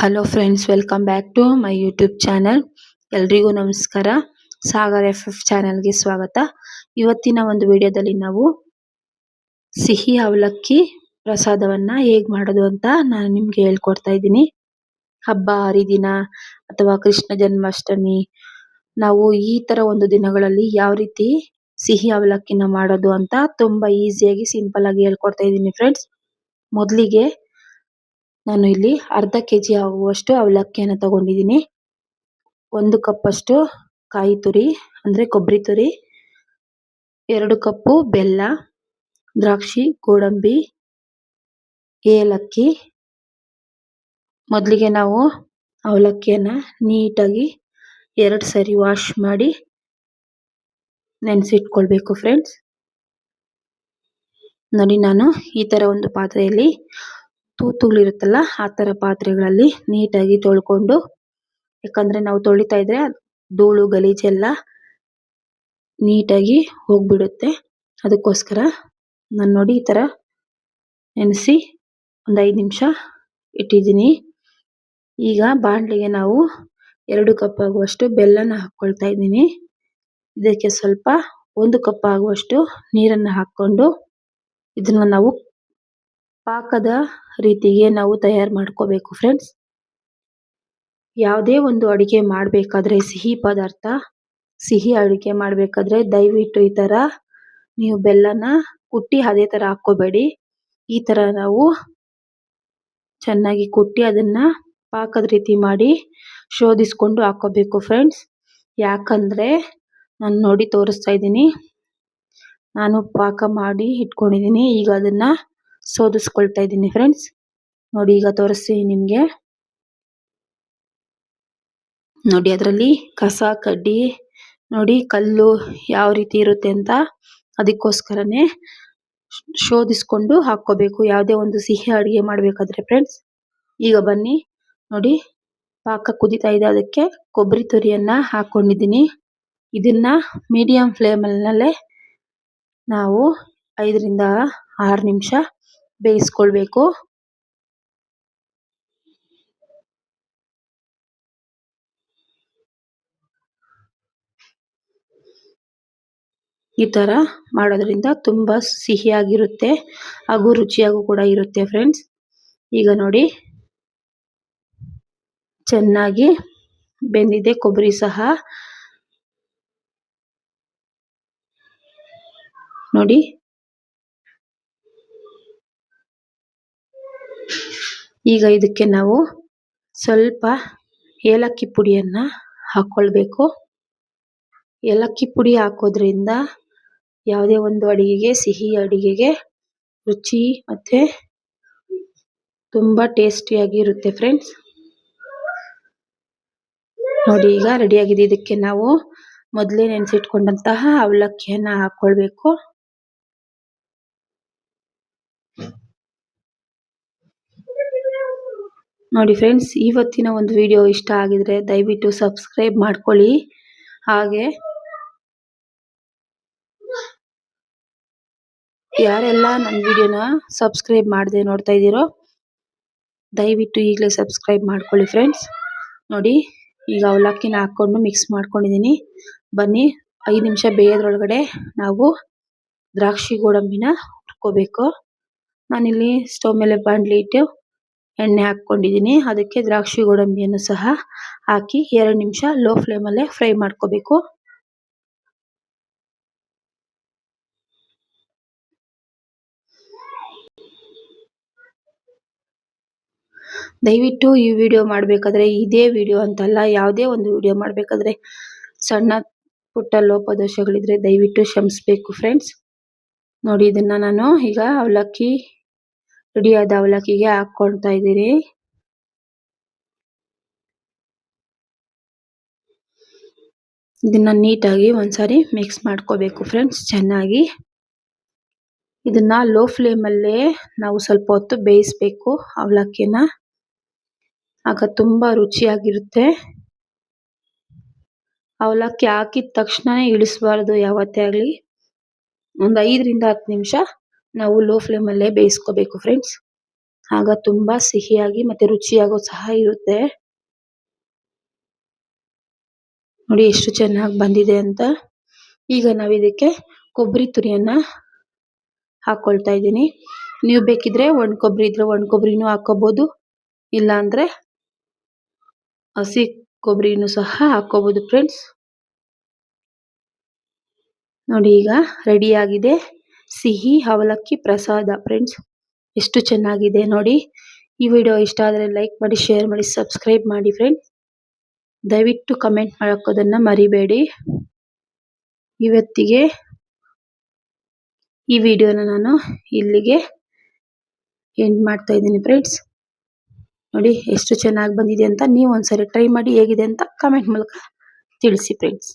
Hello friends, welcome back to my YouTube channel. ಎಲ್ರಿಗೂ ನಮಸ್ಕಾರ. Sagar FF ಚಾನಲ್ಗೆ ಸ್ವಾಗತ. ಇವತ್ತಿನ ಒಂದು ವಿಡಿಯೋದಲ್ಲಿ ನಾವು ಸಿಹಿ ಅವಲಕ್ಕಿ ಪ್ರಸಾದವನ್ನ ಹೇಗ್ ಮಾಡೋದು ಅಂತ ನಾನು ನಿಮ್ಗೆ ಹೇಳ್ಕೊಡ್ತಾ ಇದ್ದೀನಿ. ಹಬ್ಬ ಹರಿದಿನ ಅಥವಾ ಕೃಷ್ಣ ಜನ್ಮಾಷ್ಟಮಿ, ನಾವು ಈ ತರ ಒಂದು ದಿನಗಳಲ್ಲಿ ಯಾವ ರೀತಿ ಸಿಹಿ ಅವಲಕ್ಕಿನ ಮಾಡೋದು ಅಂತ ತುಂಬಾ ಈಸಿಯಾಗಿ ಸಿಂಪಲ್ ಆಗಿ ಹೇಳ್ಕೊಡ್ತಾ ಇದ್ದೀನಿ ಫ್ರೆಂಡ್ಸ್. ಮೊದಲಿಗೆ ನಾನು ಇಲ್ಲಿ ಅರ್ಧ ಕೆಜಿ ಆಗುವಷ್ಟು ಅವಲಕ್ಕಿಯನ್ನು ತಗೊಂಡಿದ್ದೀನಿ. 1 ಕಪ್ ಅಷ್ಟು ಕಾಯಿ ತುರಿ ಅಂದ್ರೆ ಕೊಬ್ಬರಿ ತುರಿ, 2 ಕಪ್ಪು ಬೆಲ್ಲ, ದ್ರಾಕ್ಷಿ, ಗೋಡಂಬಿ, ಏಲಕ್ಕಿ. ಮೊದಲಿಗೆ ನಾವು ಅವಲಕ್ಕಿಯನ್ನ ನೀಟಾಗಿ 2 ಸರಿ ವಾಶ್ ಮಾಡಿ ನೆನೆಸಿಟ್ಕೊಳ್ಬೇಕು ಫ್ರೆಂಡ್ಸ್. ನೋಡಿ, ನಾನು ಈ ತರ ಒಂದು ಪಾತ್ರೆಯಲ್ಲಿ ತೂತುಗಳಿರುತ್ತಲ್ಲ ಆ ತರ ಪಾತ್ರೆಗಳಲ್ಲಿ ನೀಟಾಗಿ ತೊಳ್ಕೊಂಡು, ಯಾಕಂದ್ರೆ ನಾವು ತೊಳಿತಾ ಇದ್ರೆ ಧೂಳು ಗಲೀಜೆಲ್ಲ ನೀಟಾಗಿ ಹೋಗ್ಬಿಡುತ್ತೆ. ಅದಕ್ಕೋಸ್ಕರ ನಾನು ನೋಡಿ ಈ ತರ ನೆನೆಸಿ ಒಂದು 5 ನಿಮಿಷ ಇಟ್ಟಿದ್ದೀನಿ. ಈಗ ಬಾಣಲಿಗೆ ನಾವು 2 ಕಪ್ ಆಗುವಷ್ಟು ಬೆಲ್ಲನ ಹಾಕೊಳ್ತಾ ಇದ್ದೀನಿ. ಇದಕ್ಕೆ ಸ್ವಲ್ಪ 1 ಕಪ್ ಆಗುವಷ್ಟು ನೀರನ್ನು ಹಾಕೊಂಡು ಇದನ್ನ ನಾವು ಪಾಕದ ರೀತಿಗೆ ನಾವು ತಯಾರು ಮಾಡ್ಕೋಬೇಕು ಫ್ರೆಂಡ್ಸ್. ಯಾವುದೇ ಒಂದು ಅಡಿಗೆ ಮಾಡಬೇಕಾದ್ರೆ ಸಿಹಿ ಅಡಿಗೆ ಮಾಡಬೇಕಾದ್ರೆ ದಯವಿಟ್ಟು ಈ ತರ ನೀವು ಬೆಲ್ಲನ ಕುಟ್ಟಿ ಅದೇ ತರ ಹಾಕೋಬೇಡಿ. ಈ ತರ ನಾವು ಚೆನ್ನಾಗಿ ಕುಟ್ಟಿ ಅದನ್ನ ಪಾಕದ ರೀತಿ ಮಾಡಿ ಶೋಧಿಸ್ಕೊಂಡು ಹಾಕೋಬೇಕು ಫ್ರೆಂಡ್ಸ್. ಯಾಕಂದ್ರೆ ನಾನು ನೋಡಿ ತೋರಿಸ್ತಾ ಇದ್ದೀನಿ, ನಾನು ಪಾಕ ಮಾಡಿ ಇಟ್ಕೊಂಡಿದ್ದೀನಿ. ಈಗ ಅದನ್ನ ಶೋಧಿಸ್ಕೊಳ್ತಾ ಇದ್ದೀನಿ ಫ್ರೆಂಡ್ಸ್. ನೋಡಿ, ಈಗ ತೋರಿಸ್ತೀನಿ ನಿಮ್ಗೆ. ನೋಡಿ, ಅದರಲ್ಲಿ ಕಸ ಕಡ್ಡಿ ನೋಡಿ, ಕಲ್ಲು ಯಾವ ರೀತಿ ಇರುತ್ತೆ ಅಂತ, ಅದಕ್ಕೋಸ್ಕರನೇ ಶೋಧಿಸ್ಕೊಂಡು ಹಾಕೋಬೇಕು ಯಾವುದೇ ಒಂದು ಸಿಹಿ ಅಡಿಗೆ ಮಾಡ್ಬೇಕಾದ್ರೆ ಫ್ರೆಂಡ್ಸ್. ಈಗ ಬನ್ನಿ ನೋಡಿ, ಪಾಕ ಕುದಿತಾ ಇದೆ. ಅದಕ್ಕೆ ಕೊಬ್ಬರಿ ತುರಿಯನ್ನ ಹಾಕೊಂಡಿದ್ದೀನಿ. ಇದನ್ನ ಮೀಡಿಯಂ ಫ್ಲೇಮಲ್ಲೇ ನಾವು 5 ರಿಂದ 6 ನಿಮಿಷ ಬೇಯಿಸ್ಕೊಳ್ಬೇಕು. ಈ ತರ ಮಾಡೋದ್ರಿಂದ ತುಂಬಾ ಸಿಹಿಯಾಗಿರುತ್ತೆ ಹಾಗೂ ರುಚಿಯಾಗೂ ಕೂಡ ಇರುತ್ತೆ ಫ್ರೆಂಡ್ಸ್. ಈಗ ನೋಡಿ, ಚೆನ್ನಾಗಿ ಬೆಂದಿದೆ ಕೊಬ್ಬರಿ ಸಹ. ನೋಡಿ, ಈಗ ಇದಕ್ಕೆ ನಾವು ಸ್ವಲ್ಪ ಏಲಕ್ಕಿ ಪುಡಿಯನ್ನ ಹಾಕೊಳ್ಬೇಕು. ಏಲಕ್ಕಿ ಪುಡಿ ಹಾಕೋದ್ರಿಂದ ಯಾವುದೇ ಒಂದು ಅಡಿಗೆಗೆ, ಸಿಹಿ ಅಡಿಗೆಗೆ ರುಚಿ ಮತ್ತೆ ತುಂಬಾ ಟೇಸ್ಟಿಯಾಗಿ ಇರುತ್ತೆ ಫ್ರೆಂಡ್ಸ್. ನೋಡಿ, ಈಗ ರೆಡಿ ಆಗಿದೆ. ಇದಕ್ಕೆ ನಾವು ಮೊದಲೇ ನೆನೆಸಿಟ್ಕೊಂಡಂತಹ ಅವಲಕ್ಕಿಯನ್ನ ಹಾಕೊಳ್ಬೇಕು. ನೋಡಿ ಫ್ರೆಂಡ್ಸ್, ಇವತ್ತಿನ ಒಂದು ವಿಡಿಯೋ ಇಷ್ಟ ಆಗಿದ್ರೆ ದಯವಿಟ್ಟು ಸಬ್ಸ್ಕ್ರೈಬ್ ಮಾಡ್ಕೊಳ್ಳಿ. ಹಾಗೆ ಯಾರೆಲ್ಲ ನನ್ನ ವಿಡಿಯೋನ ಸಬ್ಸ್ಕ್ರೈಬ್ ಮಾಡದೆ ನೋಡ್ತಾ ಇದ್ದೀರೋ ದಯವಿಟ್ಟು ಈಗಲೇ ಸಬ್ಸ್ಕ್ರೈಬ್ ಮಾಡ್ಕೊಳ್ಳಿ ಫ್ರೆಂಡ್ಸ್. ನೋಡಿ, ಈಗ ಅವಲಕ್ಕಿನ ಹಾಕೊಂಡು ಮಿಕ್ಸ್ ಮಾಡ್ಕೊಂಡಿದ್ದೀನಿ. ಬನ್ನಿ, 5 ನಿಮಿಷ ಬೇಯೋದ್ರೊಳಗಡೆ ನಾವು ದ್ರಾಕ್ಷಿ ಗೋಡಂಬಿನ ಹುರ್ಕೋಬೇಕು. ನಾನಿಲ್ಲಿ ಸ್ಟವ್ ಮೇಲೆ ಬಾಣಲಿ ಇಟ್ಟು ಎಣ್ಣೆ ಹಾಕೊಂಡಿದ್ದೀನಿ. ಅದಕ್ಕೆ ದ್ರಾಕ್ಷಿ ಗೋಡಂಬಿಯನ್ನು ಸಹ ಹಾಕಿ 2 ನಿಮಿಷ ಲೋ ಫ್ಲೇಮಲ್ಲೇ ಫ್ರೈ ಮಾಡ್ಕೋಬೇಕು. ದಯವಿಟ್ಟು ಈ ವಿಡಿಯೋ ಮಾಡಬೇಕಾದ್ರೆ, ಇದೇ ವಿಡಿಯೋ ಅಂತಲ್ಲ, ಯಾವುದೇ ಒಂದು ವಿಡಿಯೋ ಮಾಡಬೇಕಾದ್ರೆ ಸಣ್ಣ ಪುಟ್ಟ ಲೋಪದೋಷಗಳಿದ್ರೆ ದಯವಿಟ್ಟು ಕ್ಷಮಿಸಬೇಕು ಫ್ರೆಂಡ್ಸ್. ನೋಡಿ, ಇದನ್ನ ನಾನು ಈಗ ರೆಡಿಯಾದ ಅವಲಕ್ಕಿಗೆ ಹಾಕೊಳ್ತಾ ಇದ್ದೀನಿ. ಇದನ್ನ ನೀಟಾಗಿ ಒಂದ್ಸಾರಿ ಮಿಕ್ಸ್ ಮಾಡ್ಕೋಬೇಕು ಫ್ರೆಂಡ್ಸ್ ಚೆನ್ನಾಗಿ. ಇದನ್ನ ಲೋ ಫ್ಲೇಮಲ್ಲೇ ನಾವು ಸ್ವಲ್ಪ ಹೊತ್ತು ಬೇಯಿಸ್ಬೇಕು ಅವಲಕ್ಕಿನ, ಆಗ ತುಂಬಾ ರುಚಿಯಾಗಿರುತ್ತೆ. ಅವಲಕ್ಕಿ ಹಾಕಿದ ತಕ್ಷಣ ಇಳಿಸಬಾರ್ದು ಯಾವತ್ತೇ ಆಗಲಿ. ಒಂದು 5 ರಿಂದ 10 ನಿಮಿಷ ನಾವು ಲೋ ಫ್ಲೇಮಲ್ಲೇ ಬೇಯಿಸ್ಕೋಬೇಕು ಫ್ರೆಂಡ್ಸ್. ಆಗ ತುಂಬಾ ಸಿಹಿಯಾಗಿ ಮತ್ತೆ ರುಚಿಯಾಗೋ ಸಹ ಇರುತ್ತೆ. ನೋಡಿ ಎಷ್ಟು ಚೆನ್ನಾಗಿ ಬಂದಿದೆ ಅಂತ. ಈಗ ನಾವು ಇದಕ್ಕೆ ಕೊಬ್ಬರಿ ತುರಿಯನ್ನ ಹಾಕೊಳ್ತಾ ಇದ್ದೀನಿ. ನೀವು ಬೇಕಿದ್ರೆ ಒಣ ಕೊಬ್ಬರಿ ಇದ್ರೆ ಒಣ ಕೊಬ್ಬರಿನೂ ಹಾಕೋಬಹುದು, ಇಲ್ಲ ಅಂದ್ರೆ ಹಸಿ ಕೊಬ್ಬರಿನೂ ಸಹ ಹಾಕೋಬಹುದು ಫ್ರೆಂಡ್ಸ್. ನೋಡಿ ಈಗ ರೆಡಿ ಆಗಿದೆ ಸಿಹಿ ಅವಲಕ್ಕಿ ಪ್ರಸಾದ ಫ್ರೆಂಡ್ಸ್. ಎಷ್ಟು ಚೆನ್ನಾಗಿದೆ ನೋಡಿ. ಈ ವಿಡಿಯೋ ಇಷ್ಟ ಆದರೆ ಲೈಕ್ ಮಾಡಿ, ಶೇರ್ ಮಾಡಿ, ಸಬ್ಸ್ಕ್ರೈಬ್ ಮಾಡಿ ಫ್ರೆಂಡ್ಸ್. ದಯವಿಟ್ಟು ಕಮೆಂಟ್ ಮಾಡೋದನ್ನ ಮರಿಬೇಡಿ. ಇವತ್ತಿಗೆ ಈ ವಿಡಿಯೋನ ನಾನು ಇಲ್ಲಿಗೆ ಎಂಡ್ ಮಾಡ್ತಾ ಇದ್ದೀನಿ ಫ್ರೆಂಡ್ಸ್. ನೋಡಿ ಎಷ್ಟು ಚೆನ್ನಾಗಿ ಬಂದಿದೆ ಅಂತ. ನೀವು ಒಂದ್ಸರಿ ಟ್ರೈ ಮಾಡಿ ಹೇಗಿದೆ ಅಂತ ಕಮೆಂಟ್ ಮೂಲಕ ತಿಳಿಸಿ ಫ್ರೆಂಡ್ಸ್.